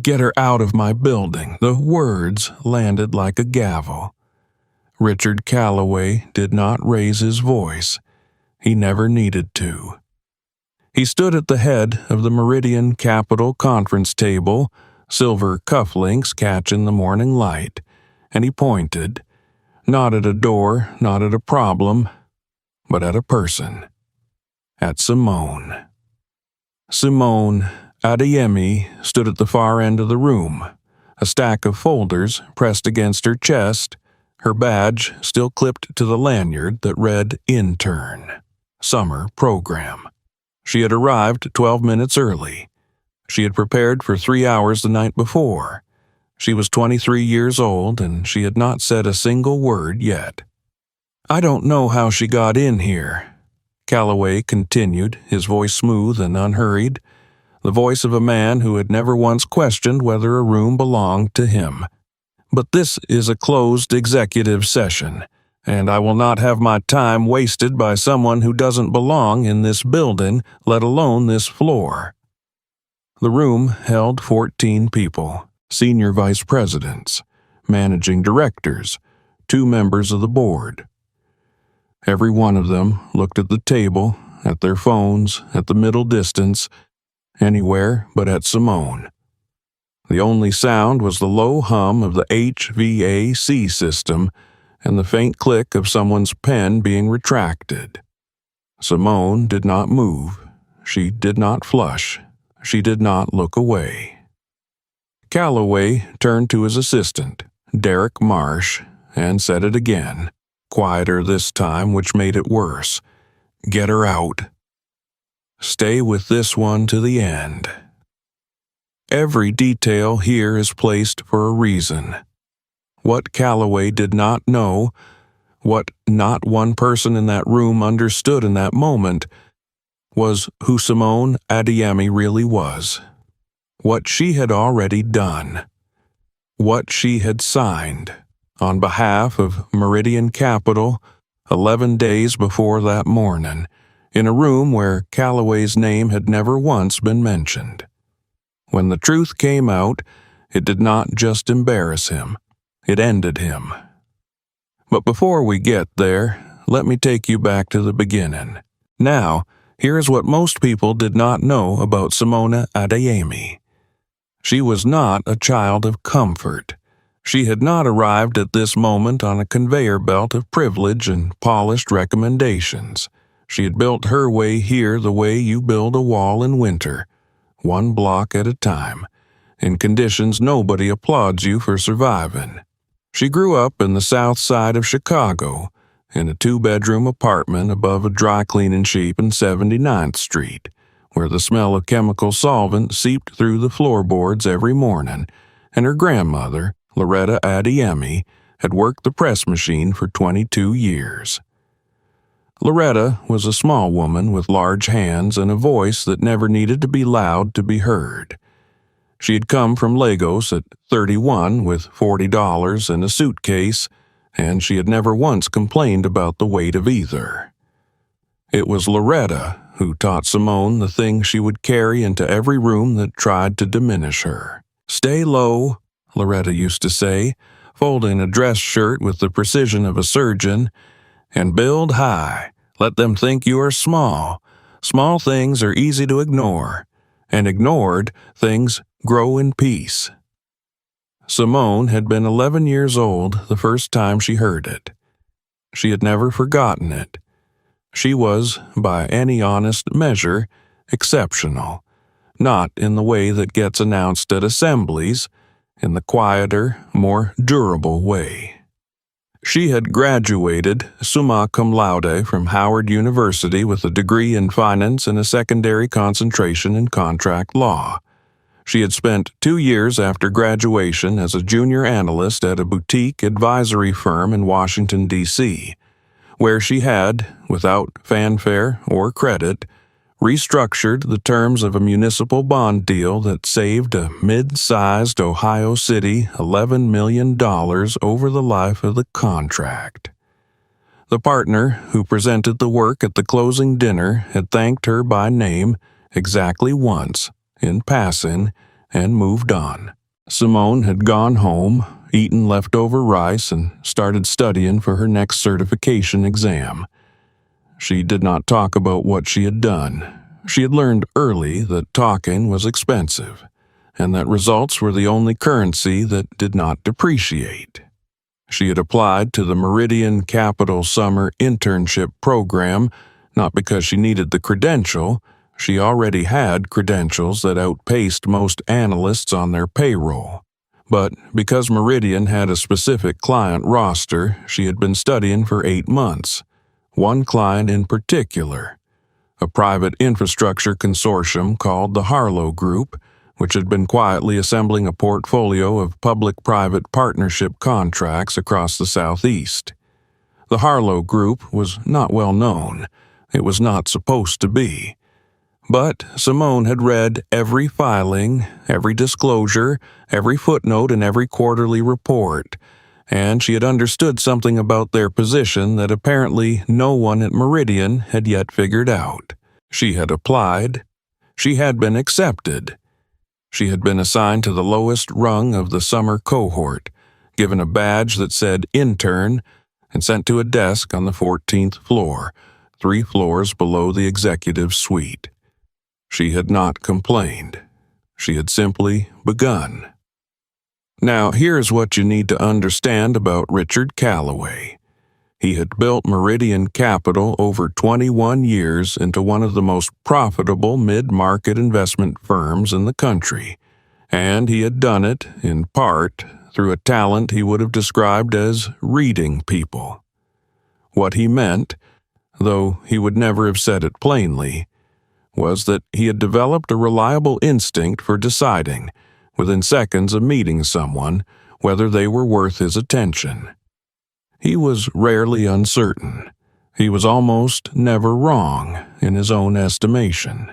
Get her out of my building. The words landed like a gavel. Richard Calloway did not raise his voice. He never needed to. He stood at the head of the Meridian Capitol conference table, silver cufflinks catching the morning light, and he pointed, not at a door, not at a problem, but at a person. At Simone. Simone Adeyemi stood at the far end of the room, a stack of folders pressed against her chest, her badge still clipped to the lanyard that read Intern, Summer Program. She had arrived 12 minutes early. She had prepared for 3 hours the night before. She was 23 years old, and she had not said a single word yet. "I don't know how she got in here," Calloway continued, his voice smooth and unhurried, the voice of a man who had never once questioned whether a room belonged to him. "But this is a closed executive session, and I will not have my time wasted by someone who doesn't belong in this building, let alone this floor." The room held 14 people, senior vice presidents, managing directors, 2 members of the board. Every one of them looked at the table, at their phones, at the middle distance, anywhere but at Simone. The only sound was the low hum of the HVAC system and the faint click of someone's pen being retracted. Simone did not move. She did not flush. She did not look away. Calloway turned to his assistant, Derek Marsh, and said it again, quieter this time, which made it worse. "Get her out. Stay with this one to the end." Every detail here is placed for a reason. What Calloway did not know, what not one person in that room understood in that moment, was who Simone Adeyemi really was. What she had already done. What she had signed on behalf of Meridian Capitol 11 days before that morning, in a room where Calloway's name had never once been mentioned. When the truth came out, it did not just embarrass him, it ended him. But before we get there, let me take you back to the beginning. Now, here is what most people did not know about Simone Adeyemi. She was not a child of comfort. She had not arrived at this moment on a conveyor belt of privilege and polished recommendations. She had built her way here the way you build a wall in winter, one block at a time, in conditions nobody applauds you for surviving. She grew up in the south side of Chicago, in a 2-bedroom apartment above a dry cleaning shop in 79th Street, where the smell of chemical solvent seeped through the floorboards every morning, and her grandmother, Loretta Adeyemi, had worked the press machine for 22 years. Loretta was a small woman with large hands and a voice that never needed to be loud to be heard. She had come from Lagos at 31 with $40 in a suitcase, and she had never once complained about the weight of either. It was Loretta who taught Simone the thing she would carry into every room that tried to diminish her. "Stay low," Loretta used to say, folding a dress shirt with the precision of a surgeon, "and build high. Let them think you are small. Small things are easy to ignore, and ignored things grow in peace." Simone had been 11 years old the first time she heard it. She had never forgotten it. She was, by any honest measure, exceptional, not in the way that gets announced at assemblies, in the quieter, more durable way. She had graduated summa cum laude from Howard University with a degree in finance and a secondary concentration in contract law. She had spent 2 years after graduation as a junior analyst at a boutique advisory firm in Washington, D.C., where she had, without fanfare or credit, restructured the terms of a municipal bond deal that saved a mid-sized Ohio city $11 million over the life of the contract. The partner who presented the work at the closing dinner had thanked her by name exactly once, in passing, and moved on. Simone had gone home, eaten leftover rice, and started studying for her next certification exam. She did not talk about what she had done. She had learned early that talking was expensive, and that results were the only currency that did not depreciate. She had applied to the Meridian Capital Summer Internship Program, not because she needed the credential. She already had credentials that outpaced most analysts on their payroll. But because Meridian had a specific client roster, she had been studying for 8 months. One client in particular, a private infrastructure consortium called the Harlow Group, which had been quietly assembling a portfolio of public-private partnership contracts across the Southeast. The Harlow Group was not well known. It was not supposed to be. But Simone had read every filing, every disclosure, every footnote in every quarterly report, and she had understood something about their position that apparently no one at Meridian had yet figured out. She had applied. She had been accepted. She had been assigned to the lowest rung of the summer cohort, given a badge that said Intern, and sent to a desk on the 14th floor, 3 floors below the executive suite. She had not complained. She had simply begun. Now, here's what you need to understand about Richard Callaway. He had built Meridian Capital over 21 years into one of the most profitable mid-market investment firms in the country, and he had done it, in part, through a talent he would have described as reading people. What he meant, though he would never have said it plainly, was that he had developed a reliable instinct for deciding, within seconds of meeting someone, whether they were worth his attention. He was rarely uncertain. He was almost never wrong in his own estimation.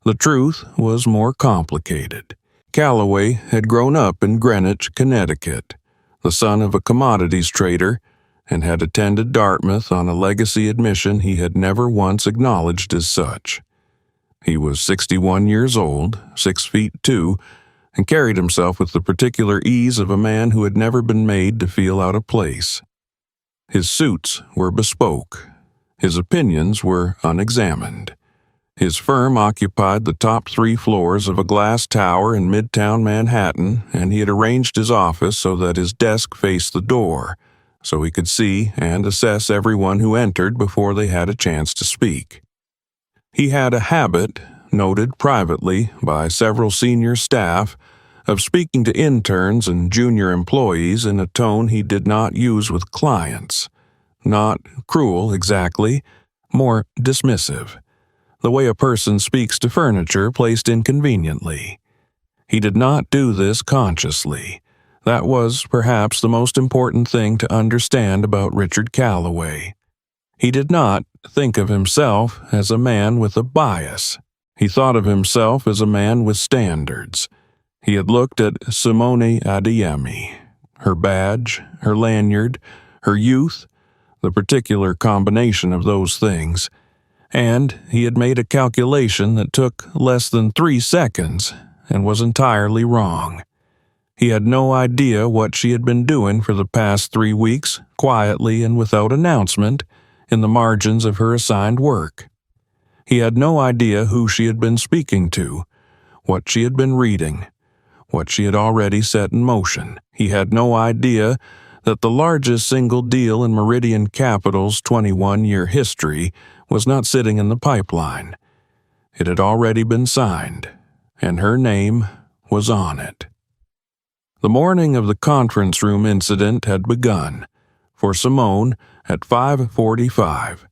The truth was more complicated. Callaway had grown up in Greenwich, Connecticut, the son of a commodities trader, and had attended Dartmouth on a legacy admission he had never once acknowledged as such. He was 61 years old, 6'2", and carried himself with the particular ease of a man who had never been made to feel out of place. His suits were bespoke. His opinions were unexamined. His firm occupied the top 3 floors of a glass tower in Midtown Manhattan, and he had arranged his office so that his desk faced the door, so he could see and assess everyone who entered before they had a chance to speak. He had a habit, noted privately by several senior staff, of speaking to interns and junior employees in a tone he did not use with clients. Not cruel exactly, more dismissive, the way a person speaks to furniture placed inconveniently. He did not do this consciously. That was perhaps the most important thing to understand about Richard Callaway. He did not think of himself as a man with a bias. He thought of himself as a man with standards. He had looked at Simone Adeyemi, her badge, her lanyard, her youth, the particular combination of those things, and he had made a calculation that took less than 3 seconds and was entirely wrong. He had no idea what she had been doing for the past 3 weeks, quietly and without announcement, in the margins of her assigned work. He had no idea who she had been speaking to, what she had been reading, what she had already set in motion. He had no idea that the largest single deal in Meridian Capital's 21-year history was not sitting in the pipeline. It had already been signed, and her name was on it. The morning of the conference room incident had begun. For Simone, at 5:45,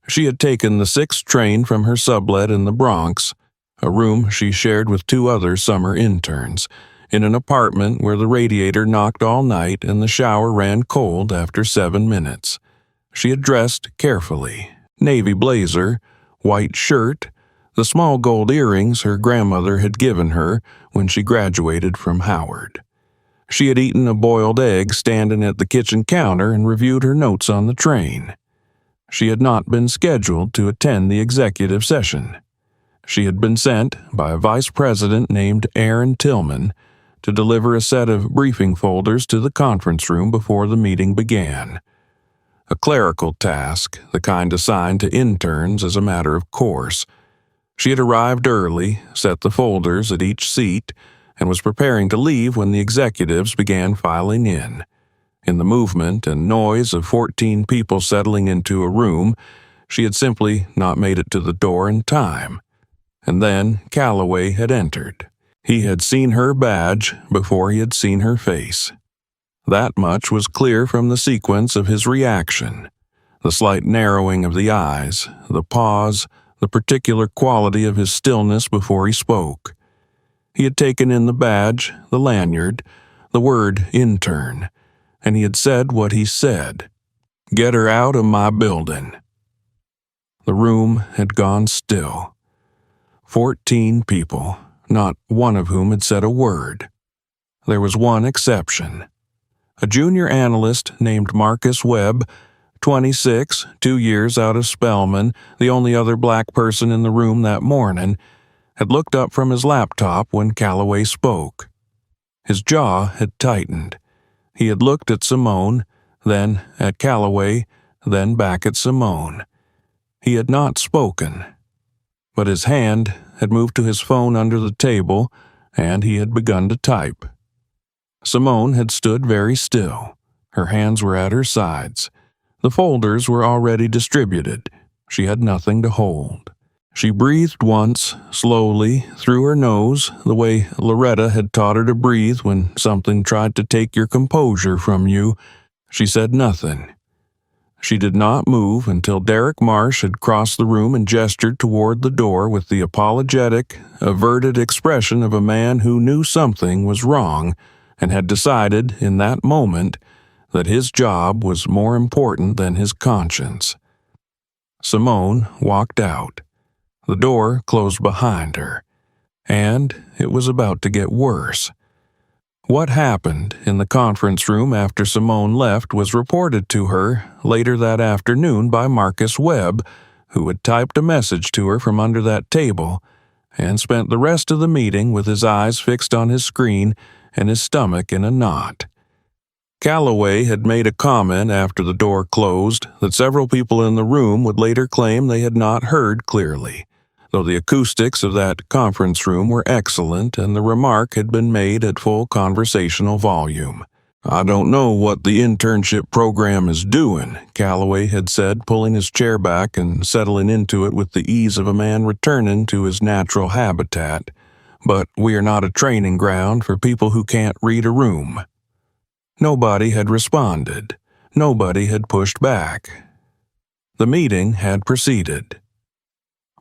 she had taken the 6th train from her sublet in the Bronx, a room she shared with 2 other summer interns, in an apartment where the radiator knocked all night and the shower ran cold after 7 minutes. She had dressed carefully, navy blazer, white shirt, the small gold earrings her grandmother had given her when she graduated from Howard. She had eaten a boiled egg standing at the kitchen counter and reviewed her notes on the train. She had not been scheduled to attend the executive session. She had been sent by a vice president named Aaron Tillman to deliver a set of briefing folders to the conference room before the meeting began. A clerical task, the kind assigned to interns as a matter of course. She had arrived early, set the folders at each seat, and was preparing to leave when the executives began filing in. In the movement and noise of 14 people settling into a room, she had simply not made it to the door in time. And then Calloway had entered. He had seen her badge before he had seen her face. That much was clear from the sequence of his reaction. The slight narrowing of the eyes, the pause, the particular quality of his stillness before he spoke. He had taken in the badge, the lanyard, the word intern, and he had said what he said. "Get her out of my building." The room had gone still. 14 people, not one of whom had said a word. There was one exception. A junior analyst named Marcus Webb, 26, 2 years out of Spelman, the only other black person in the room that morning, had looked up from his laptop when Calloway spoke. His jaw had tightened. He had looked at Simone, then at Calloway, then back at Simone. He had not spoken, but his hand had moved to his phone under the table, and he had begun to type. Simone had stood very still. Her hands were at her sides. The folders were already distributed. She had nothing to hold. She breathed once, slowly, through her nose, the way Loretta had taught her to breathe when something tried to take your composure from you. She said nothing. She did not move until Derek Marsh had crossed the room and gestured toward the door with the apologetic, averted expression of a man who knew something was wrong and had decided in that moment that his job was more important than his conscience. Simone walked out. The door closed behind her, and it was about to get worse. What happened in the conference room after Simone left was reported to her later that afternoon by Marcus Webb, who had typed a message to her from under that table and spent the rest of the meeting with his eyes fixed on his screen and his stomach in a knot. Calloway had made a comment after the door closed that several people in the room would later claim they had not heard clearly, though the acoustics of that conference room were excellent and the remark had been made at full conversational volume. "I don't know what the internship program is doing," Calloway had said, pulling his chair back and settling into it with the ease of a man returning to his natural habitat, "but we are not a training ground for people who can't read a room." Nobody had responded. Nobody had pushed back. The meeting had proceeded.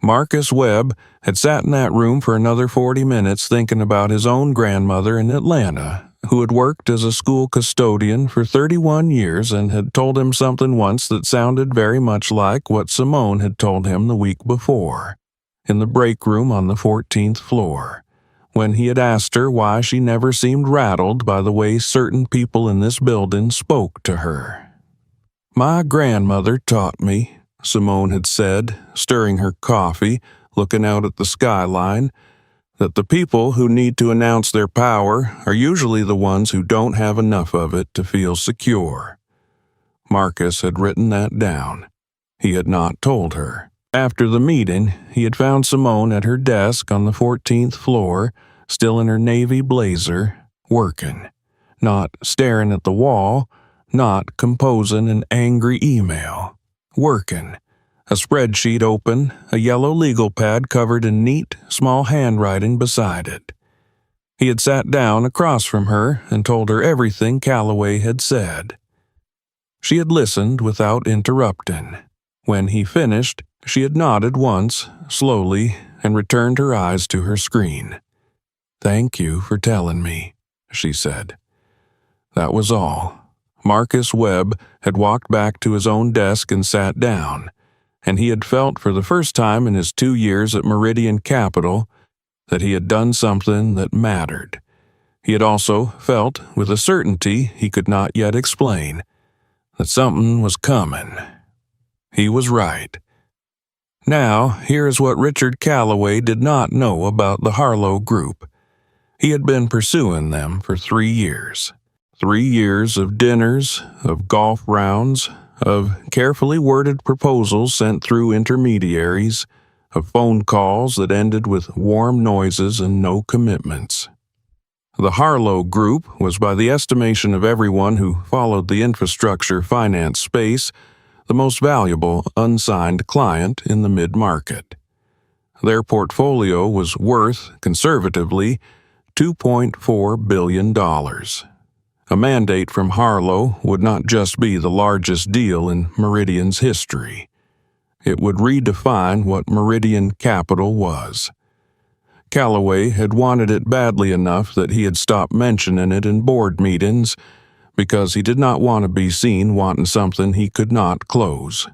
Marcus Webb had sat in that room for another 40 minutes thinking about his own grandmother in Atlanta, who had worked as a school custodian for 31 years and had told him something once that sounded very much like what Simone had told him the week before, in the break room on the 14th floor, when he had asked her why she never seemed rattled by the way certain people in this building spoke to her. "My grandmother taught me," Simone had said, stirring her coffee, looking out at the skyline, "that the people who need to announce their power are usually the ones who don't have enough of it to feel secure." Marcus had written that down. He had not told her. After the meeting, he had found Simone at her desk on the 14th floor, still in her navy blazer, working, not staring at the wall, not composing an angry email. Working, a spreadsheet open, a yellow legal pad covered in neat, small handwriting beside it. He had sat down across from her and told her everything Calloway had said. She had listened without interrupting. When he finished, she had nodded once, slowly, and returned her eyes to her screen. "Thank you for telling me," she said. That was all. Marcus Webb had walked back to his own desk and sat down, and he had felt for the first time in his 2 years at Meridian Capital that he had done something that mattered. He had also felt, with a certainty he could not yet explain, that something was coming. He was right. Now, here is what Richard Calloway did not know about the Harlow Group. He had been pursuing them for 3 years. 3 years of dinners, of golf rounds, of carefully worded proposals sent through intermediaries, of phone calls that ended with warm noises and no commitments. The Harlow Group was, by the estimation of everyone who followed the infrastructure finance space, the most valuable unsigned client in the mid-market. Their portfolio was worth, conservatively, $2.4 billion. A mandate from Harlow would not just be the largest deal in Meridian's history. It would redefine what Meridian Capital was. Calloway had wanted it badly enough that he had stopped mentioning it in board meetings because he did not want to be seen wanting something he could not close.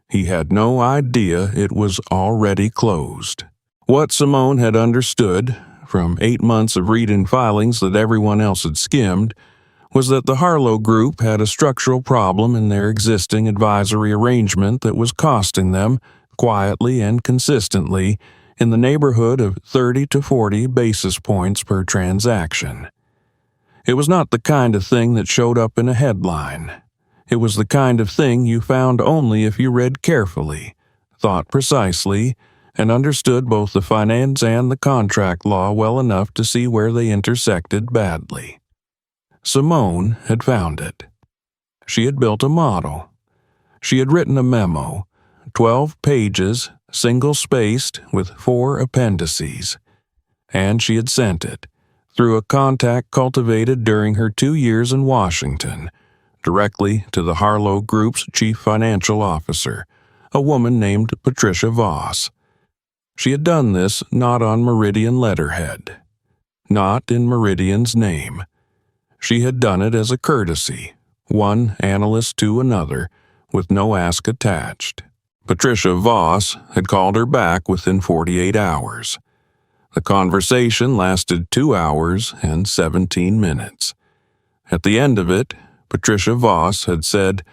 He had no idea it was already closed. What Simone had understood, from 8 months of reading filings that everyone else had skimmed, was that the Harlow Group had a structural problem in their existing advisory arrangement that was costing them, quietly and consistently, in the neighborhood of 30 to 40 basis points per transaction. It was not the kind of thing that showed up in a headline. It was the kind of thing you found only if you read carefully, thought precisely, and understood both the finance and the contract law well enough to see where they intersected badly. Simone had found it. She had built a model. She had written a memo, 12 pages, single-spaced, with 4 appendices, and she had sent it, through a contact cultivated during her 2 years in Washington, directly to the Harlow Group's chief financial officer, a woman named Patricia Voss. She had done this not on Meridian letterhead, not in Meridian's name. She had done it as a courtesy, one analyst to another, with no ask attached. Patricia Voss had called her back within 48 hours. The conversation lasted 2 hours and 17 minutes. At the end of it, Patricia Voss had said,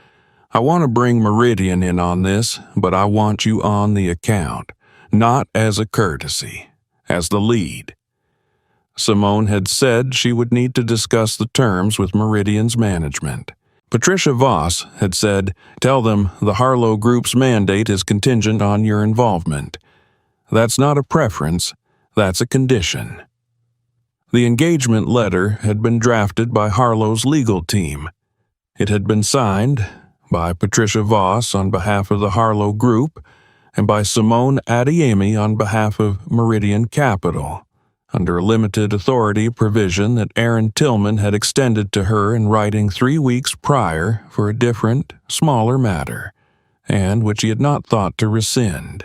"I want to bring Meridian in on this, but I want you on the account, not as a courtesy, as the lead." Simone had said she would need to discuss the terms with Meridian's management. Patricia Voss had said, "Tell them the Harlow Group's mandate is contingent on your involvement. That's not a preference, that's a condition." The engagement letter had been drafted by Harlow's legal team. It had been signed by Patricia Voss on behalf of the Harlow Group and by Simone Adeyemi on behalf of Meridian Capital, under a limited authority provision that Aaron Tillman had extended to her in writing 3 weeks prior for a different, smaller matter, and which he had not thought to rescind.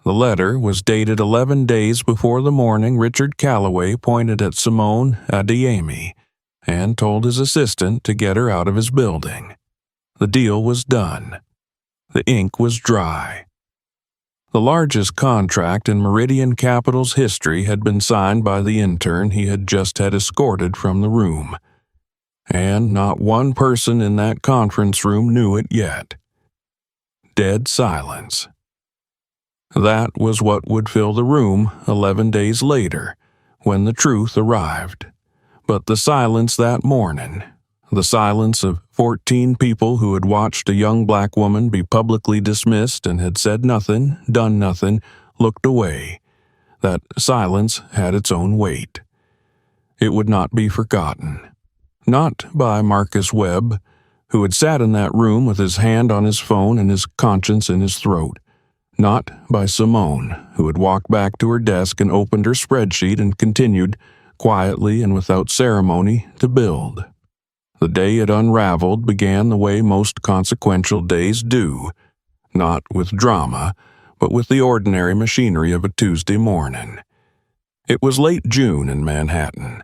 The letter was dated 11 days before the morning Richard Calloway pointed at Simone Adeyemi and told his assistant to get her out of his building. The deal was done. The ink was dry. The largest contract in Meridian Capital's history had been signed by the intern he had just had escorted from the room. And not one person in that conference room knew it yet. Dead silence. That was what would fill the room 11 days later, when the truth arrived. But the silence that morning, the silence of 14 people who had watched a young black woman be publicly dismissed and had said nothing, done nothing, looked away, that silence had its own weight. It would not be forgotten. Not by Marcus Webb, who had sat in that room with his hand on his phone and his conscience in his throat. Not by Simone, who had walked back to her desk and opened her spreadsheet and continued, quietly and without ceremony, to build. The day it unraveled began the way most consequential days do, not with drama, but with the ordinary machinery of a Tuesday morning. It was late June in Manhattan,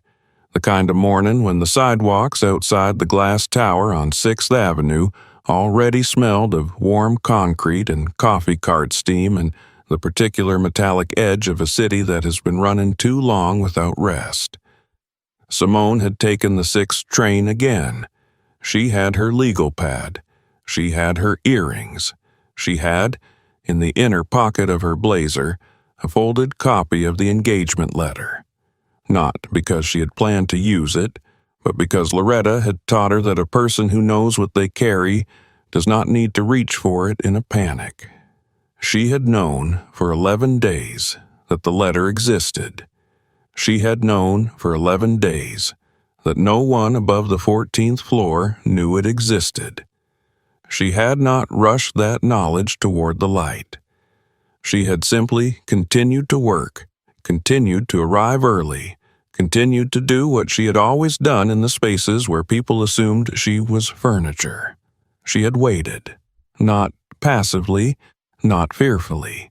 the kind of morning when the sidewalks outside the glass tower on 6th Avenue already smelled of warm concrete and coffee cart steam and the particular metallic edge of a city that has been running too long without rest. Simone had taken the 6th train again. She had her legal pad. She had her earrings. She had, in the inner pocket of her blazer, a folded copy of the engagement letter. Not because she had planned to use it, but because Loretta had taught her that a person who knows what they carry does not need to reach for it in a panic. She had known for 11 days that the letter existed. She had known for 11 days that no one above the 14th floor knew it existed. She had not rushed that knowledge toward the light. She had simply continued to work, continued to arrive early, continued to do what she had always done in the spaces where people assumed she was furniture. She had waited, not passively, not fearfully,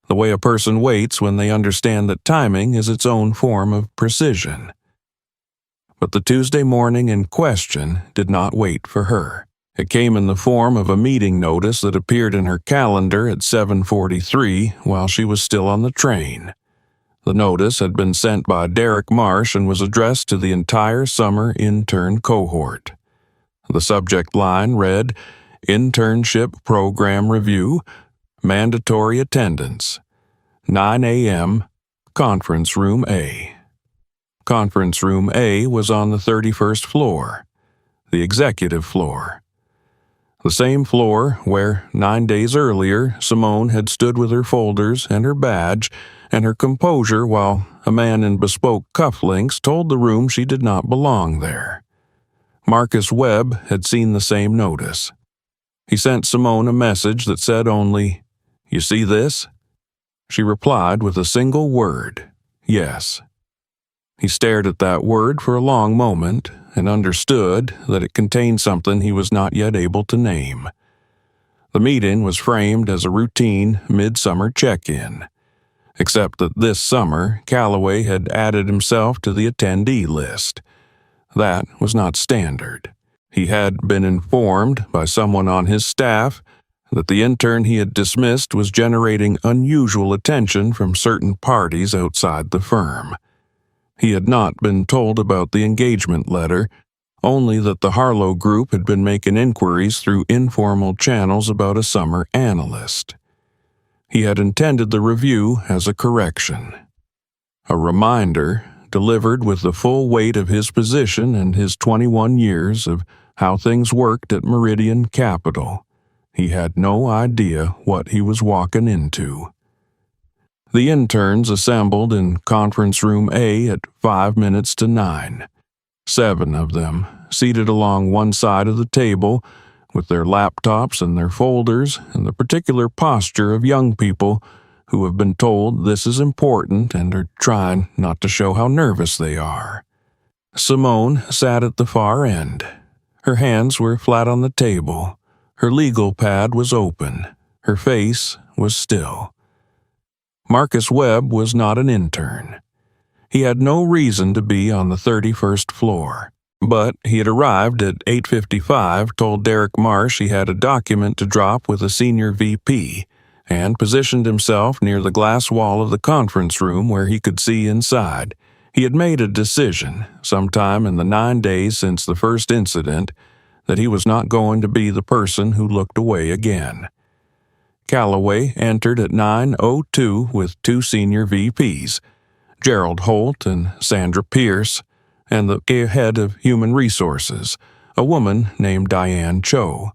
the way a person waits when they understand that timing is its own form of precision. But the Tuesday morning in question did not wait for her. It came in the form of a meeting notice that appeared in her calendar at 7:43 while she was still on the train. The notice had been sent by Derek Marsh and was addressed to the entire summer intern cohort. The subject line read, "Internship Program Review, Mandatory Attendance, 9 a.m., Conference Room A." Conference Room A was on the 31st floor, the executive floor. The same floor where 9 days earlier Simone had stood with her folders and her badge and her composure while a man in bespoke cufflinks told the room she did not belong there. Marcus Webb had seen the same notice. He sent Simone a message that said only, "You see this?" She replied with a single word, "Yes." He stared at that word for a long moment and understood that it contained something he was not yet able to name. The meeting was framed as a routine midsummer check-in, except that this summer Calloway had added himself to the attendee list. That was not standard. He had been informed by someone on his staff that the intern he had dismissed was generating unusual attention from certain parties outside the firm. He had not been told about the engagement letter, only that the Harlow Group had been making inquiries through informal channels about a summer analyst. He had intended the review as a correction, a reminder delivered with the full weight of his position and his 21 years of how things worked at Meridian Capital. He had no idea what he was walking into. The interns assembled in Conference Room A at 5 minutes to 9. 7 of them, seated along one side of the table, with their laptops and their folders and the particular posture of young people who have been told this is important and are trying not to show how nervous they are. Simone sat at the far end. Her hands were flat on the table. Her legal pad was open. Her face was still. Marcus Webb was not an intern. He had no reason to be on the 31st floor, but he had arrived at 8:55, told Derek Marsh he had a document to drop with a senior VP, and positioned himself near the glass wall of the conference room where he could see inside. He had made a decision, sometime in the 9 days since the first incident, that he was not going to be the person who looked away again. Calloway entered at 9:02 with 2 senior VPs, Gerald Holt and Sandra Pierce, and the head of Human Resources, a woman named Diane Cho,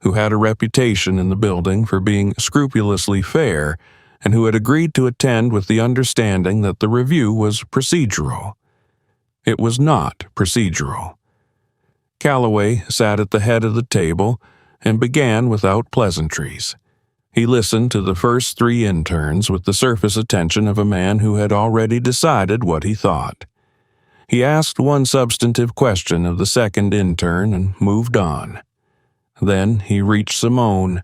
who had a reputation in the building for being scrupulously fair and who had agreed to attend with the understanding that the review was procedural. It was not procedural. Calloway sat at the head of the table and began without pleasantries. He listened to the first 3 interns with the surface attention of a man who had already decided what he thought. He asked one substantive question of the second intern and moved on. Then he reached Simone.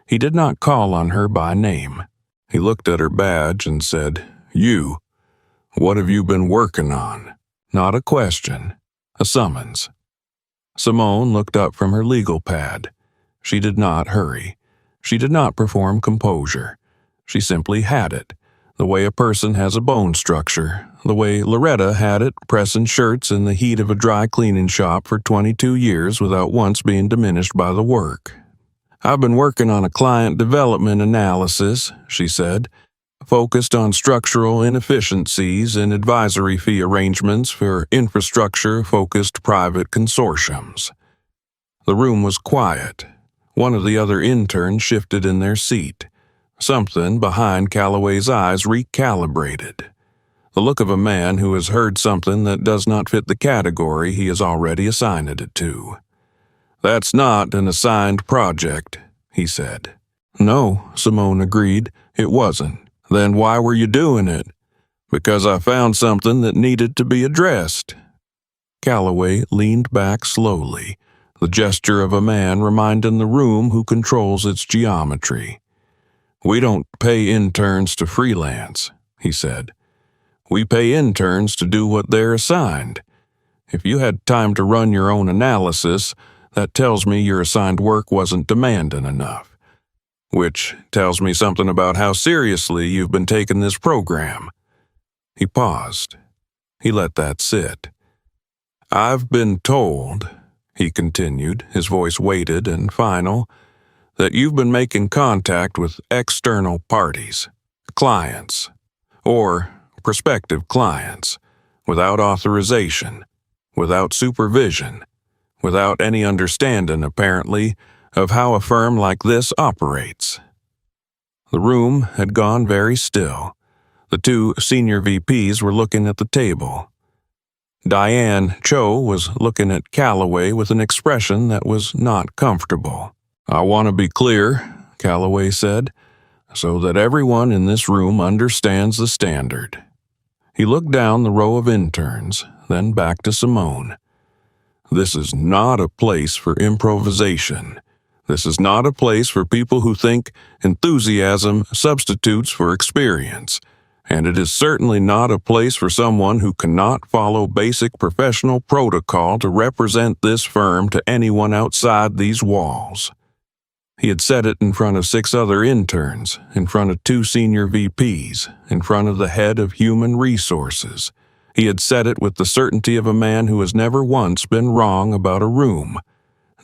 He did not call on her by name. He looked at her badge and said, "You, what have you been working on?" Not a question, a summons. Simone looked up from her legal pad. She did not hurry. She did not perform composure. She simply had it, the way a person has a bone structure, the way Loretta had it pressing shirts in the heat of a dry cleaning shop for 22 years without once being diminished by the work. "I've been working on a client development analysis," she said, "focused on structural inefficiencies in advisory fee arrangements for infrastructure-focused private consortiums." The room was quiet. One of the other interns shifted in their seat. Something behind Calloway's eyes recalibrated. The look of a man who has heard something that does not fit the category he has already assigned it to. "That's not an assigned project," he said. "No," Simone agreed, "it wasn't." "Then why were you doing it?" "Because I found something that needed to be addressed." Calloway leaned back slowly, the gesture of a man reminding the room who controls its geometry. "We don't pay interns to freelance," he said. "We pay interns to do what they're assigned. If you had time to run your own analysis, that tells me your assigned work wasn't demanding enough. Which tells me something about how seriously you've been taking this program." He paused. He let that sit. "I've been told," he continued, his voice weighted and final, "that you've been making contact with external parties, clients, or prospective clients, without authorization, without supervision, without any understanding, apparently, of how a firm like this operates." The room had gone very still. The two senior VPs were looking at the table. Diane Cho was looking at Calloway with an expression that was not comfortable. "I want to be clear," Calloway said, "so that everyone in this room understands the standard." He looked down the row of interns, then back to Simone. "This is not a place for improvisation. This is not a place for people who think enthusiasm substitutes for experience. And it is certainly not a place for someone who cannot follow basic professional protocol to represent this firm to anyone outside these walls." He had said it in front of 6 other interns, in front of 2 senior VPs, in front of the head of human resources. He had said it with the certainty of a man who has never once been wrong about a room.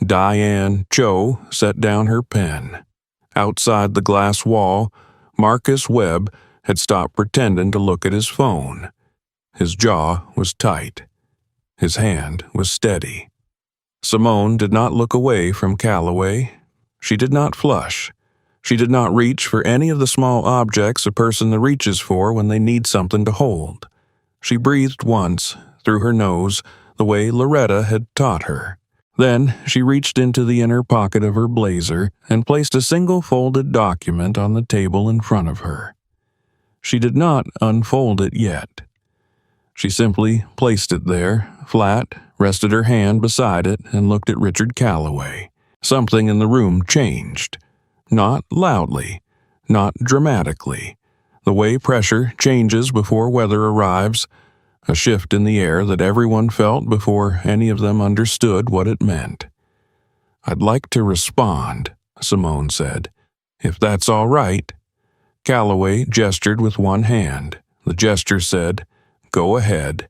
Diane Cho set down her pen. Outside the glass wall, Marcus Webb had stopped pretending to look at his phone. His jaw was tight. His hand was steady. Simone did not look away from Calloway. She did not flush. She did not reach for any of the small objects a person reaches for when they need something to hold. She breathed once, through her nose, the way Loretta had taught her. Then she reached into the inner pocket of her blazer and placed a single folded document on the table in front of her. She did not unfold it yet. She simply placed it there, flat, rested her hand beside it, and looked at Richard Calloway. Something in the room changed. Not loudly, not dramatically. The way pressure changes before weather arrives, a shift in the air that everyone felt before any of them understood what it meant. "I'd like to respond," Simone said, "if that's all right." Calloway gestured with one hand. The gesture said, "Go ahead."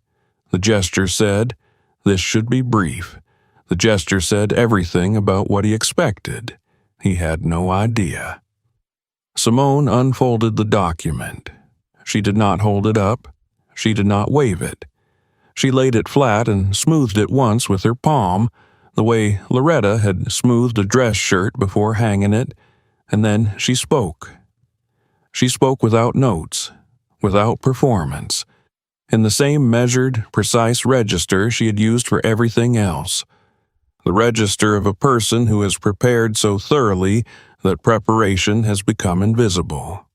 The gesture said, "This should be brief." The gesture said everything about what he expected. He had no idea. Simone unfolded the document. She did not hold it up. She did not wave it. She laid it flat and smoothed it once with her palm, the way Loretta had smoothed a dress shirt before hanging it, and then she spoke. She spoke without notes, without performance, in the same measured, precise register she had used for everything else. The register of a person who has prepared so thoroughly that preparation has become invisible.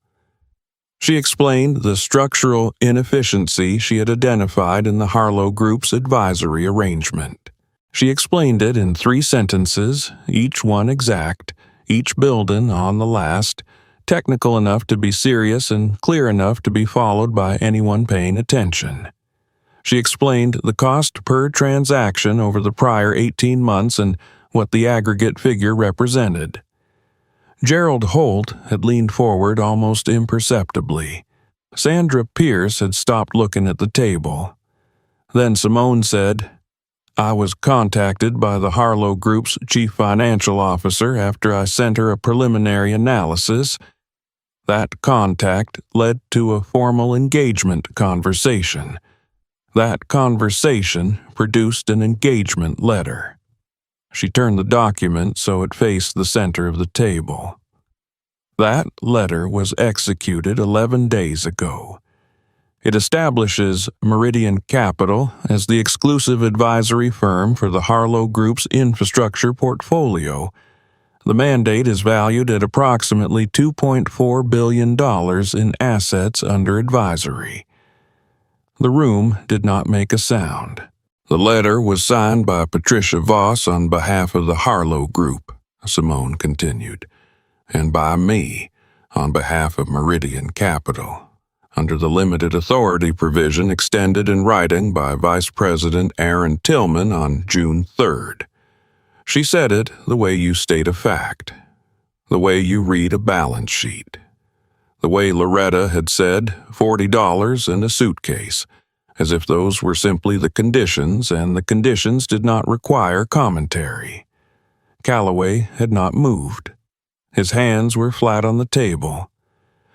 She explained the structural inefficiency she had identified in the Harlow Group's advisory arrangement. She explained it in 3 sentences, each one exact, each building on the last, technical enough to be serious and clear enough to be followed by anyone paying attention. She explained the cost per transaction over the prior 18 months and what the aggregate figure represented. Gerald Holt had leaned forward almost imperceptibly. Sandra Pierce had stopped looking at the table. Then Simone said, I was contacted by the Harlow Group's chief financial officer after I sent her a preliminary analysis. That contact led to a formal engagement conversation. That conversation produced an engagement letter. She turned the document so it faced the center of the table. That letter was executed 11 days ago. It establishes Meridian Capital as the exclusive advisory firm for the Harlow Group's infrastructure portfolio. The mandate is valued at approximately $2.4 billion in assets under advisory. The room did not make a sound. The letter was signed by Patricia Voss on behalf of the Harlow Group, Simone continued, and by me on behalf of Meridian Capital, under the limited authority provision extended in writing by Vice President Aaron Tillman on June 3rd. She said it the way you state a fact, the way you read a balance sheet, the way Loretta had said $40 in a suitcase, as if those were simply the conditions and the conditions did not require commentary. Calloway had not moved. His hands were flat on the table.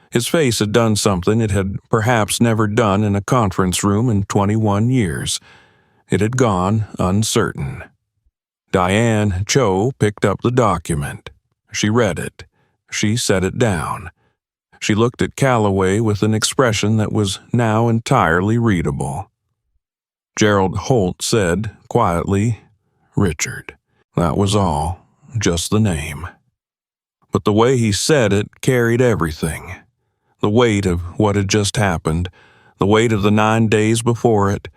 His face had done something it had perhaps never done in a conference room in 21 years. It had gone uncertain. Diane Cho picked up the document. She read it. She set it down. She looked at Calloway with an expression that was now entirely readable. Gerald Holt said, quietly, "Richard." That was all, just the name. But the way he said it carried everything. The weight of what had just happened, the weight of the 9 days before it,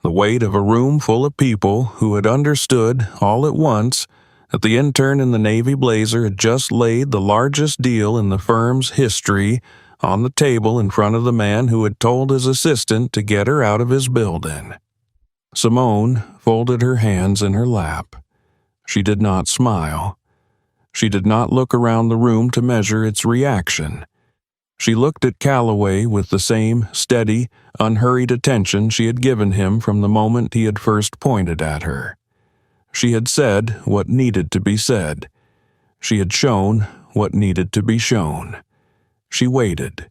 the weight of a room full of people who had understood all at once that the intern in the Navy blazer had just laid the largest deal in the firm's history on the table in front of the man who had told his assistant to get her out of his building. Simone folded her hands in her lap. She did not smile. She did not look around the room to measure its reaction. She looked at Calloway with the same steady, unhurried attention she had given him from the moment he had first pointed at her. She had said what needed to be said. She had shown what needed to be shown. She waited.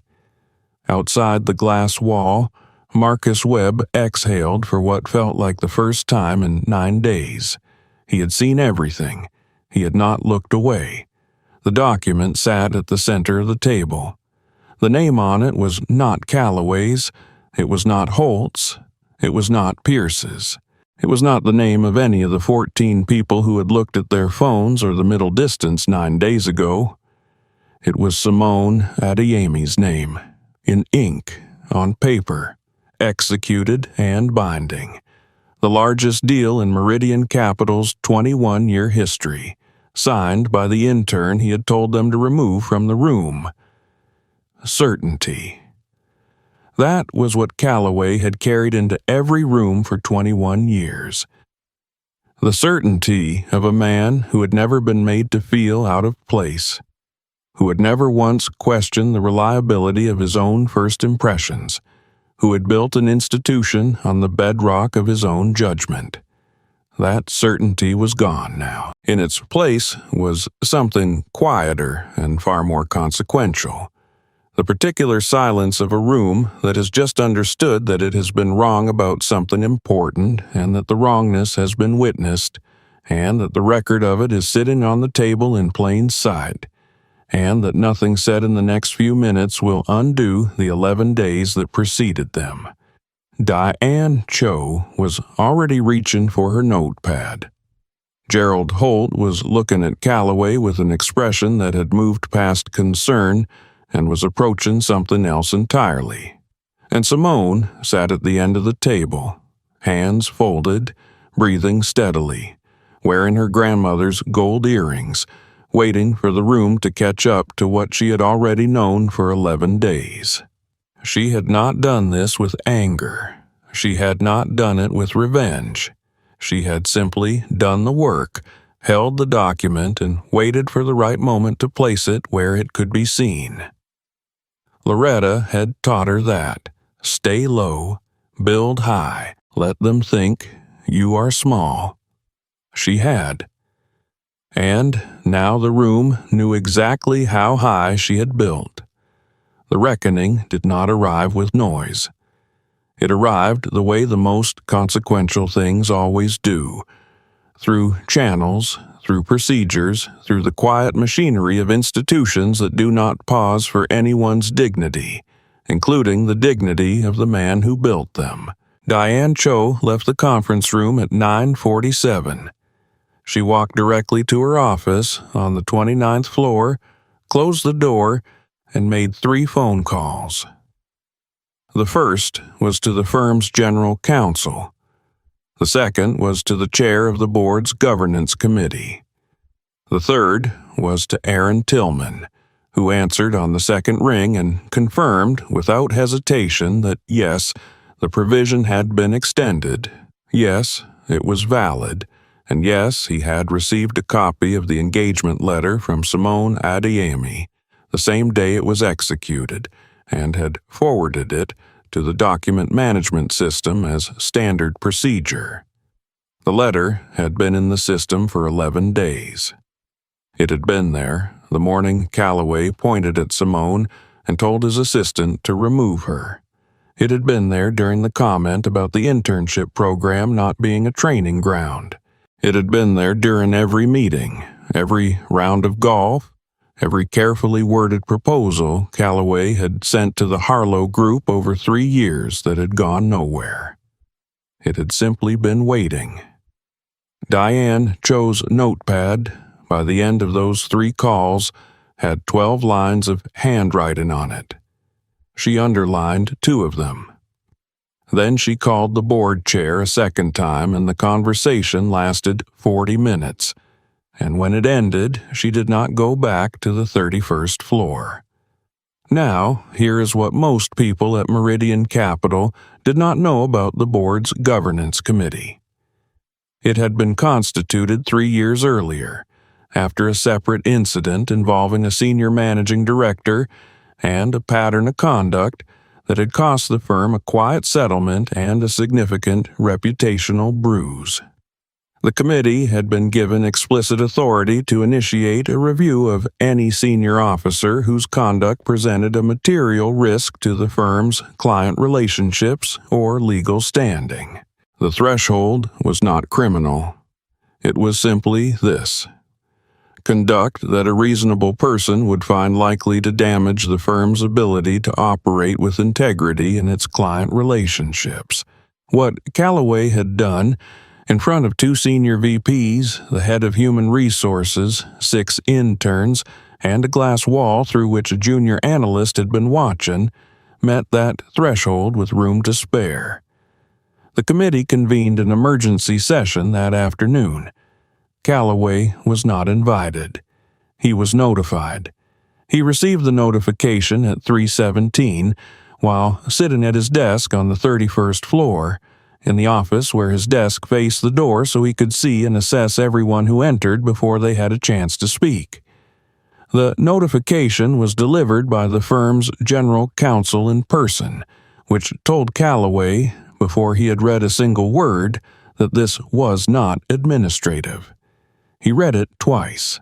Outside the glass wall, Marcus Webb exhaled for what felt like the first time in 9 days. He had seen everything. He had not looked away. The document sat at the center of the table. The name on it was not Calloway's. It was not Holt's. It was not Pierce's. It was not the name of any of the 14 people who had looked at their phones or the middle distance 9 days ago. It was Simone Adeyemi's name, in ink, on paper, executed and binding. The largest deal in Meridian Capital's 21-year history, signed by the intern he had told them to remove from the room. Certainty. That was what Calloway had carried into every room for 21 years. The certainty of a man who had never been made to feel out of place, who had never once questioned the reliability of his own first impressions, who had built an institution on the bedrock of his own judgment. That certainty was gone now. In its place was something quieter and far more consequential. The particular silence of a room that has just understood that it has been wrong about something important and that the wrongness has been witnessed and that the record of it is sitting on the table in plain sight and that nothing said in the next few minutes will undo the 11 days that preceded them. Diane Cho was already reaching for her notepad. Gerald Holt was looking at Calloway with an expression that had moved past concern and was approaching something else entirely. And Simone sat at the end of the table, hands folded, breathing steadily, wearing her grandmother's gold earrings, waiting for the room to catch up to what she had already known for 11 days. She had not done this with anger. She had not done it with revenge. She had simply done the work, held the document, and waited for the right moment to place it where it could be seen. Loretta had taught her that. Stay low, build high, let them think, you are small." She had. And now the room knew exactly how high she had built. The reckoning did not arrive with noise. It arrived the way the most consequential things always do, through channels, through procedures, through the quiet machinery of institutions that do not pause for anyone's dignity, including the dignity of the man who built them. Diane Cho left the conference room at 9:47. She walked directly to her office on the 29th floor, closed the door, and made 3 phone calls. The first was to the firm's general counsel. The second was to the chair of the board's governance committee. The third was to Aaron Tillman, who answered on the second ring and confirmed without hesitation that yes, the provision had been extended, yes, it was valid, and yes, he had received a copy of the engagement letter from Simone Adeyemi the same day it was executed, and had forwarded it to the document management system as standard procedure. The letter had been in the system for 11 days. It had been there the morning Calloway pointed at Simone and told his assistant to remove her. It had been there during the comment about the internship program not being a training ground. It had been there during every meeting, every round of golf, every carefully worded proposal Calloway had sent to the Harlow Group over 3 years that had gone nowhere. It had simply been waiting. Diane Cho's notepad, by the end of those 3 calls, had 12 lines of handwriting on it. She underlined 2 of them. Then she called the board chair a second time, and the conversation lasted 40 minutes. And when it ended, she did not go back to the 31st floor. Now, here is what most people at Meridian Capital did not know about the board's governance committee. It had been constituted 3 years earlier, after a separate incident involving a senior managing director and a pattern of conduct that had cost the firm a quiet settlement and a significant reputational bruise. The committee had been given explicit authority to initiate a review of any senior officer whose conduct presented a material risk to the firm's client relationships or legal standing. The threshold was not criminal. It was simply this: conduct that a reasonable person would find likely to damage the firm's ability to operate with integrity in its client relationships. What Calloway had done, in front of 2 senior VPs, the head of human resources, 6 interns, and a glass wall through which a junior analyst had been watching, met that threshold with room to spare. The committee convened an emergency session that afternoon. Calloway was not invited. He was notified. He received the notification at 3:17 while sitting at his desk on the 31st floor, in the office where his desk faced the door so he could see and assess everyone who entered before they had a chance to speak. The notification was delivered by the firm's general counsel in person, which told Calloway, before he had read a single word, that this was not administrative. He read it twice.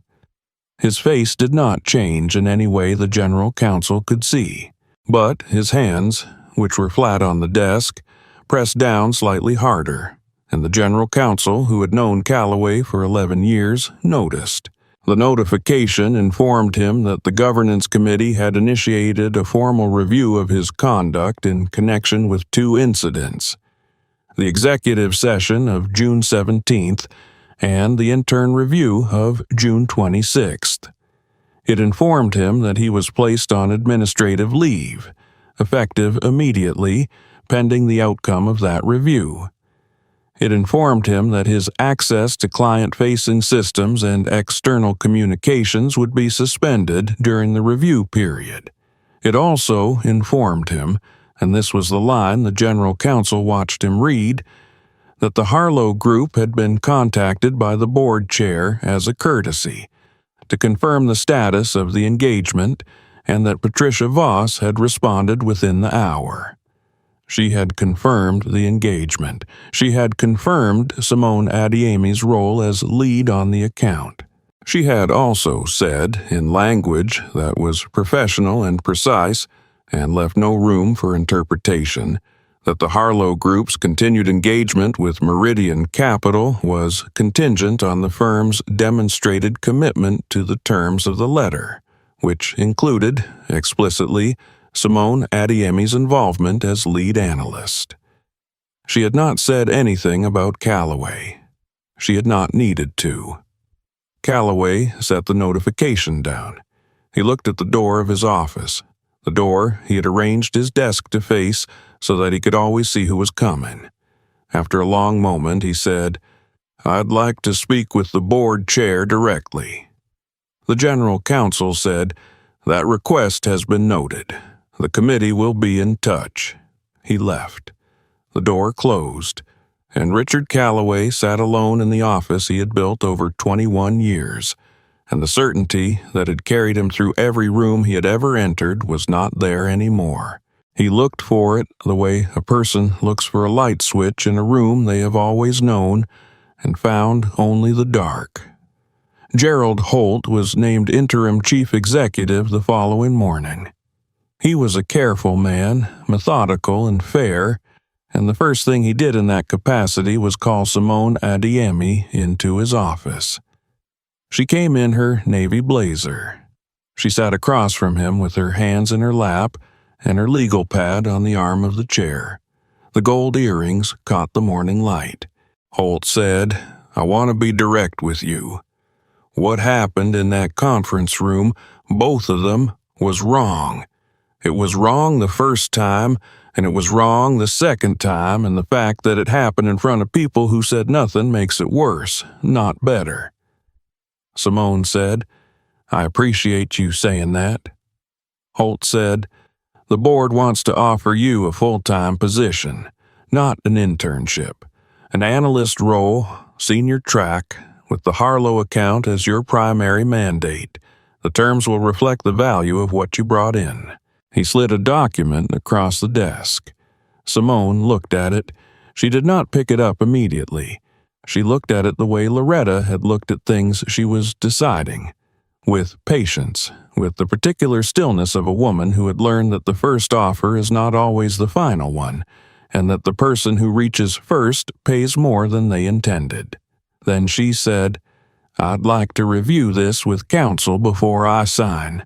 His face did not change in any way the general counsel could see, but his hands, which were flat on the desk, pressed down slightly harder, and the general counsel, who had known Calloway for 11 years, noticed. The notification informed him that the governance committee had initiated a formal review of his conduct in connection with 2 incidents: the executive session of June 17th and the intern review of June 26th. It informed him that he was placed on administrative leave, effective immediately, pending the outcome of that review. It informed him that his access to client-facing systems and external communications would be suspended during the review period. It also informed him, and this was the line the general counsel watched him read, that the Harlow Group had been contacted by the board chair as a courtesy to confirm the status of the engagement, and that Patricia Voss had responded within the hour. She had confirmed the engagement. She had confirmed Simone Adiemi's role as lead on the account. She had also said, in language that was professional and precise and left no room for interpretation, that the Harlow Group's continued engagement with Meridian Capital was contingent on the firm's demonstrated commitment to the terms of the letter, which included, explicitly, Simone Adiemi's involvement as lead analyst. She had not said anything about Calloway. She had not needed to. Calloway set the notification down. He looked at the door of his office, the door he had arranged his desk to face so that he could always see who was coming. After a long moment, he said, "I'd like to speak with the board chair directly." The general counsel said, "That request has been noted. The committee will be in touch." He left. The door closed, and Richard Calloway sat alone in the office he had built over 21 years, and the certainty that had carried him through every room he had ever entered was not there anymore. He looked for it the way a person looks for a light switch in a room they have always known, and found only the dark. Gerald Holt was named interim chief executive the following morning. He was a careful man, methodical and fair, and the first thing he did in that capacity was call Simone Adiemi into his office. She came in her navy blazer. She sat across from him with her hands in her lap and her legal pad on the arm of the chair. The gold earrings caught the morning light. Holt said, "I want to be direct with you. What happened in that conference room, both of them, was wrong. It was wrong the first time, and it was wrong the second time, and the fact that it happened in front of people who said nothing makes it worse, not better." Simone said, "I appreciate you saying that." Holt said, "The board wants to offer you a full-time position, not an internship. An analyst role, senior track, with the Harlow account as your primary mandate. The terms will reflect the value of what you brought in." He slid a document across the desk. Simone looked at it. She did not pick it up immediately. She looked at it the way Loretta had looked at things she was deciding, with patience, with the particular stillness of a woman who had learned that the first offer is not always the final one, and that the person who reaches first pays more than they intended. Then she said, "I'd like to review this with counsel before I sign."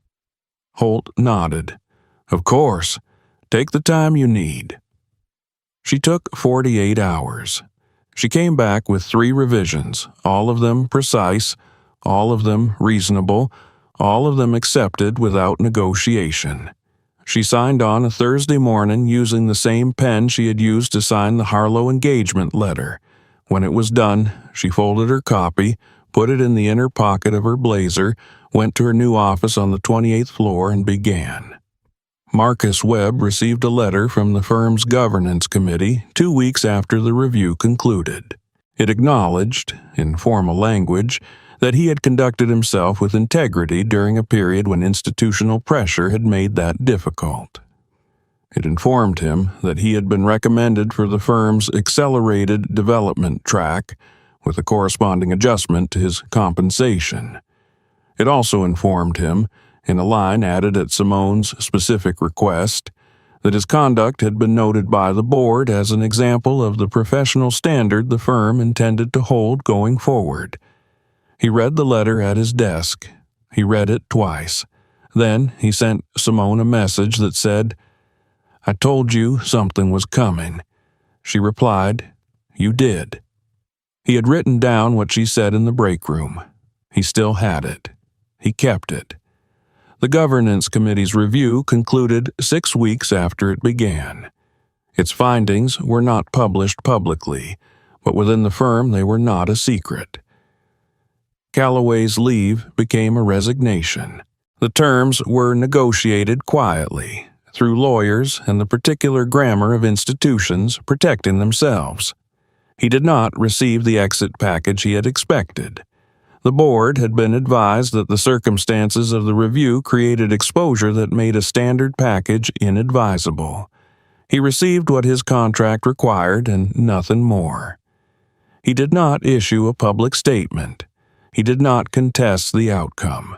Holt nodded. "Of course. Take the time you need." She took 48 hours. She came back with 3 revisions, all of them precise, all of them reasonable, all of them accepted without negotiation. She signed on a Thursday morning using the same pen she had used to sign the Harlow engagement letter. When it was done, she folded her copy, put it in the inner pocket of her blazer, went to her new office on the 28th floor, and began. Marcus Webb received a letter from the firm's governance committee 2 weeks after the review concluded. It acknowledged, in formal language, that he had conducted himself with integrity during a period when institutional pressure had made that difficult. It informed him that he had been recommended for the firm's accelerated development track, with a corresponding adjustment to his compensation. It also informed him, in a line added at Simone's specific request, that his conduct had been noted by the board as an example of the professional standard the firm intended to hold going forward. He read the letter at his desk. He read it twice. Then he sent Simone a message that said, "I told you something was coming." She replied, "You did." He had written down what she said in the break room. He still had it. He kept it. The governance committee's review concluded 6 weeks after it began. Its findings were not published publicly, but within the firm they were not a secret. Calloway's leave became a resignation. The terms were negotiated quietly, through lawyers and the particular grammar of institutions protecting themselves. He did not receive the exit package he had expected. The board had been advised that the circumstances of the review created exposure that made a standard package inadvisable. He received what his contract required and nothing more. He did not issue a public statement. He did not contest the outcome.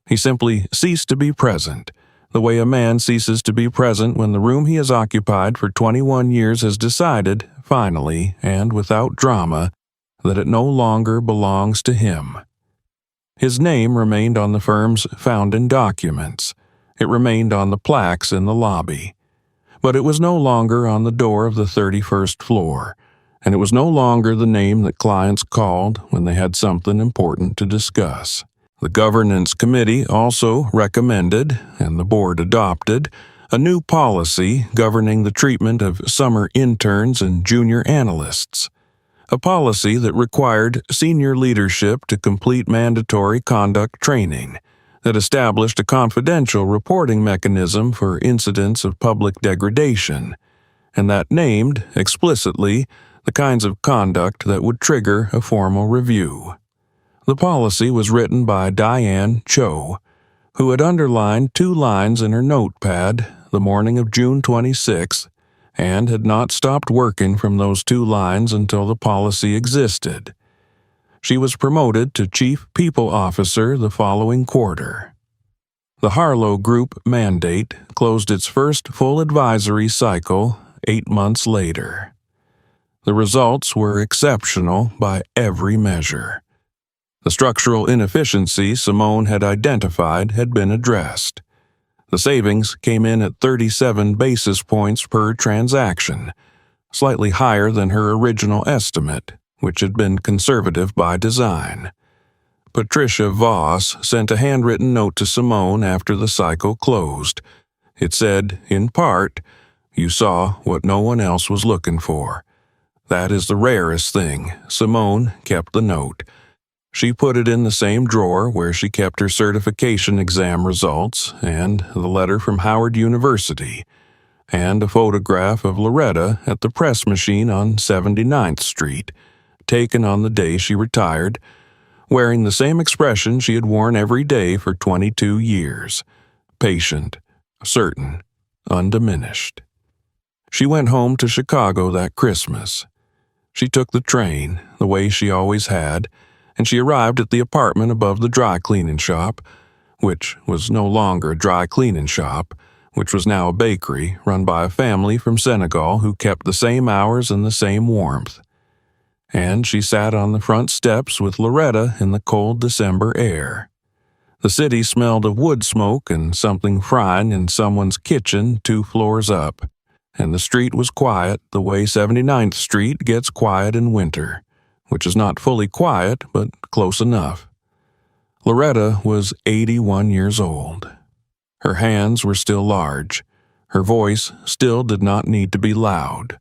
He simply ceased to be present, the way a man ceases to be present when the room he has occupied for 21 years has decided, finally, and without drama, that it no longer belongs to him. His name remained on the firm's founding documents. It remained on the plaques in the lobby. But it was no longer on the door of the 31st floor, and it was no longer the name that clients called when they had something important to discuss. The governance committee also recommended, and the board adopted, a new policy governing the treatment of summer interns and junior analysts. A policy that required senior leadership to complete mandatory conduct training, that established a confidential reporting mechanism for incidents of public degradation, and that named, explicitly, the kinds of conduct that would trigger a formal review. The policy was written by Diane Cho, who had underlined 2 lines in her notepad the morning of June 26th, and had not stopped working from those 2 lines until the policy existed. She was promoted to Chief People Officer the following quarter. The Harlow Group mandate closed its first full advisory cycle 8 months later. The results were exceptional by every measure. The structural inefficiency Simone had identified had been addressed. The savings came in at 37 basis points per transaction, slightly higher than her original estimate, which had been conservative by design. Patricia Voss sent a handwritten note to Simone after the cycle closed. It said, in part, "You saw what no one else was looking for." That is the rarest thing. Simone kept the note. She put it in the same drawer where she kept her certification exam results and the letter from Howard University, and a photograph of Loretta at the press machine on 79th Street, taken on the day she retired, wearing the same expression she had worn every day for 22 years, patient, certain, undiminished. She went home to Chicago that Christmas. She took the train, the way she always had, and she arrived at the apartment above the dry cleaning shop, which was no longer a dry cleaning shop, which was now a bakery run by a family from Senegal who kept the same hours and the same warmth. And she sat on the front steps with Loretta in the cold December air. The city smelled of wood smoke and something frying in someone's kitchen 2 floors up, and the street was quiet the way 79th Street gets quiet in winter, which is not fully quiet, but close enough. Loretta was 81 years old. Her hands were still large. Her voice still did not need to be loud.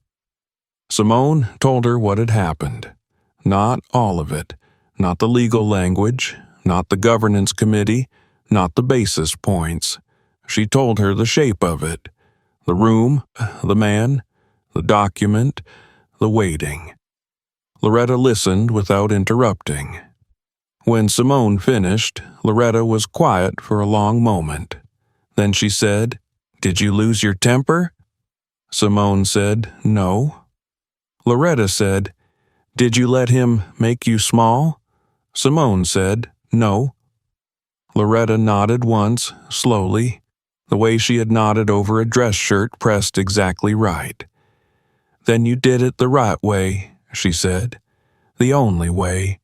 Simone told her what had happened. Not all of it. Not the legal language, not the governance committee, not the basis points. She told her the shape of it. The room, the man, the document, the waiting. Loretta listened without interrupting. When Simone finished, Loretta was quiet for a long moment. Then she said, "Did you lose your temper?" Simone said, "No." Loretta said, "Did you let him make you small?" Simone said, "No." Loretta nodded once, slowly, the way she had nodded over a dress shirt pressed exactly right. "Then you did it the right way," she said. "The only way."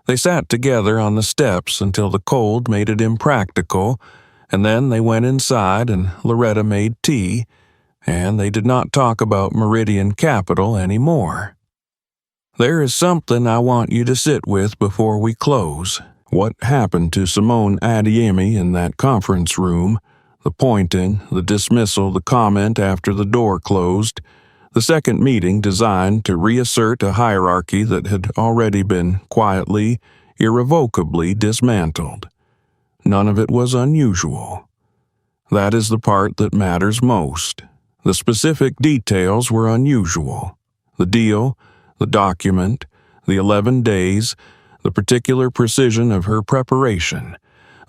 They sat together on the steps until the cold made it impractical, and then they went inside and Loretta made tea, and they did not talk about Meridian Capital anymore. "There is something I want you to sit with before we close." What happened to Simone Adeyemi in that conference room, the pointing, the dismissal, the comment after the door closed, the second meeting designed to reassert a hierarchy that had already been quietly, irrevocably dismantled. None of it was unusual. That is the part that matters most. The specific details were unusual. The deal, the document, the 11 days, the particular precision of her preparation,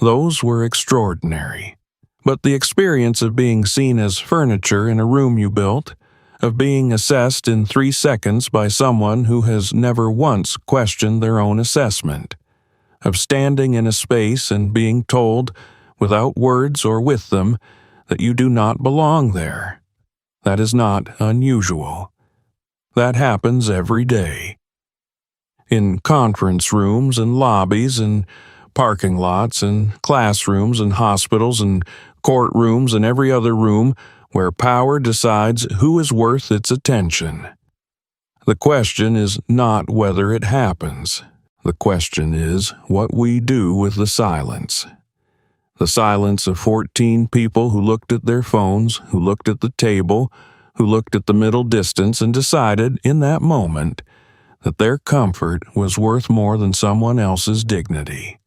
those were extraordinary. But the experience of being seen as furniture in a room you built, of being assessed in 3 seconds by someone who has never once questioned their own assessment, of standing in a space and being told, without words or with them, that you do not belong there. That is not unusual. That happens every day. In conference rooms and lobbies and parking lots and classrooms and hospitals and courtrooms and every other room where power decides who is worth its attention. The question is not whether it happens. The question is what we do with the silence. The silence of 14 people who looked at their phones, who looked at the table, who looked at the middle distance and decided in that moment that their comfort was worth more than someone else's dignity.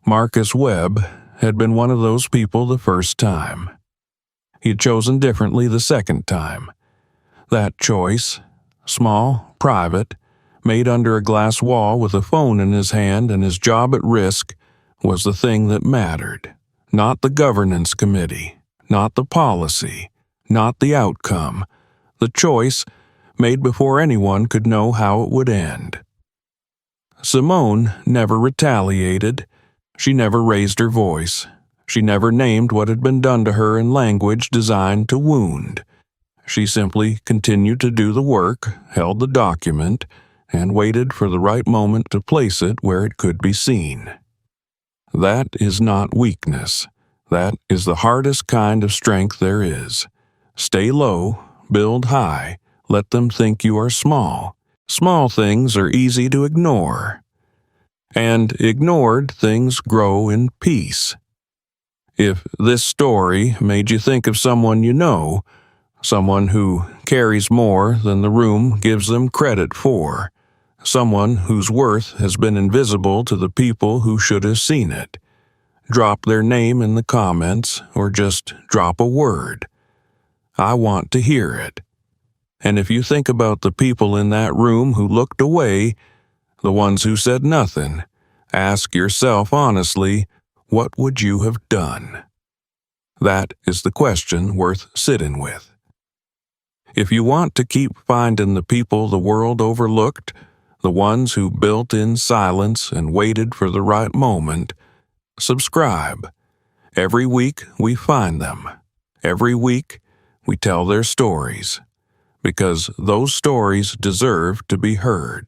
Marcus Webb had been one of those people the first time. He had chosen differently the second time. That choice, small, private, made under a glass wall with a phone in his hand and his job at risk, was the thing that mattered. Not the governance committee, not the policy, not the outcome. The choice made before anyone could know how it would end. Simone never retaliated. She never raised her voice. She never named what had been done to her in language designed to wound. She simply continued to do the work, held the document, and waited for the right moment to place it where it could be seen. That is not weakness. That is the hardest kind of strength there is. Stay low, build high, let them think you are small. Small things are easy to ignore. And ignored things grow in peace. If this story made you think of someone you know, someone who carries more than the room gives them credit for, someone whose worth has been invisible to the people who should have seen it, drop their name in the comments or just drop a word. I want to hear it. And if you think about the people in that room who looked away, the ones who said nothing, ask yourself honestly, what would you have done? That is the question worth sitting with. If you want to keep finding the people the world overlooked, the ones who built in silence and waited for the right moment, subscribe. Every week we find them. Every week we tell their stories. Because those stories deserve to be heard.